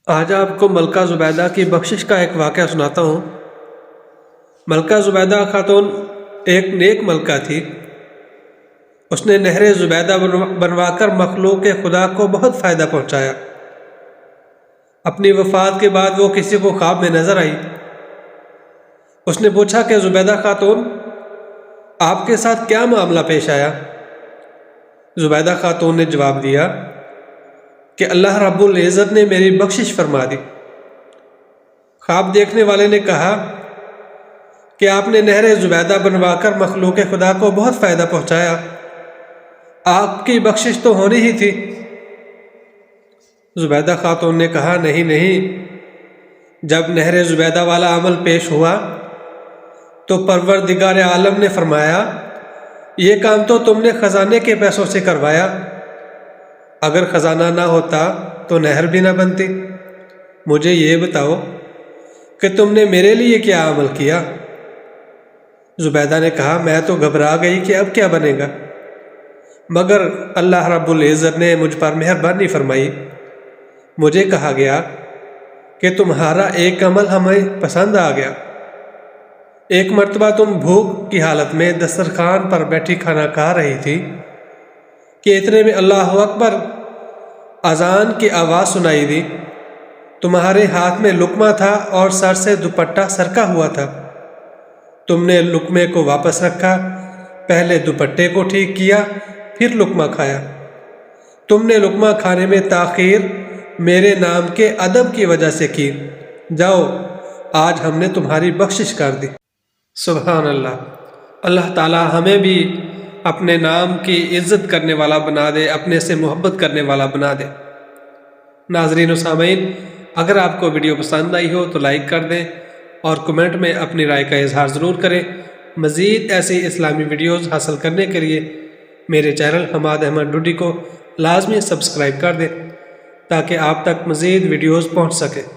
آج آپ کو ملکہ زبیدہ کی بخشش کا ایک واقعہ سناتا ہوں۔ ملکہ زبیدہ خاتون ایک نیک ملکہ تھی۔ اس نے نہر زبیدہ بنوا کر مخلوق خدا کو بہت فائدہ پہنچایا۔ اپنی وفات کے بعد وہ کسی کو خواب میں نظر آئی۔ اس نے پوچھا کہ زبیدہ خاتون، آپ کے ساتھ کیا معاملہ پیش آیا؟ زبیدہ خاتون نے جواب دیا کہ اللہ رب العزت نے میری بخشش فرما دی۔ خواب دیکھنے والے نے کہا کہ آپ نے نہر زبیدہ بنوا کر مخلوق خدا کو بہت فائدہ پہنچایا، آپ کی بخشش تو ہونی ہی تھی۔ زبیدہ خاتون نے کہا، نہیں، جب نہر زبیدہ والا عمل پیش ہوا تو پروردگار عالم نے فرمایا، یہ کام تو تم نے خزانے کے پیسوں سے کروایا، اگر خزانہ نہ ہوتا تو نہر بھی نہ بنتی۔ مجھے یہ بتاؤ کہ تم نے میرے لیے کیا عمل کیا؟ زبیدہ نے کہا، میں تو گھبرا گئی کہ اب کیا بنے گا، مگر اللہ رب العزت نے مجھ پر مہربانی فرمائی۔ مجھے کہا گیا کہ تمہارا ایک عمل ہمیں پسند آ گیا۔ ایک مرتبہ تم بھوک کی حالت میں دسترخوان پر بیٹھی کھانا کھا رہی تھی کہ اتنے میں اللہ اکبر اذان کی آواز سنائی دی۔ تمہارے ہاتھ میں لقمہ تھا اور سر سے دوپٹہ سرکا ہوا تھا۔ تم نے لقمے کو واپس رکھا، پہلے دوپٹے کو ٹھیک کیا، پھر لقمہ کھایا۔ تم نے لقمہ کھانے میں تاخیر میرے نام کے ادب کی وجہ سے کی۔ جاؤ، آج ہم نے تمہاری بخشش کر دی۔ سبحان اللہ۔ اللہ تعالی ہمیں بھی اپنے نام کی عزت کرنے والا بنا دے، اپنے سے محبت کرنے والا بنا دے۔ ناظرین و سامعین، اگر آپ کو ویڈیو پسند آئی ہو تو لائک کر دیں اور کمنٹ میں اپنی رائے کا اظہار ضرور کریں۔ مزید ایسی اسلامی ویڈیوز حاصل کرنے کے لیے میرے چینل حماد احمد ڈوڈی کو لازمی سبسکرائب کر دیں تاکہ آپ تک مزید ویڈیوز پہنچ سکیں۔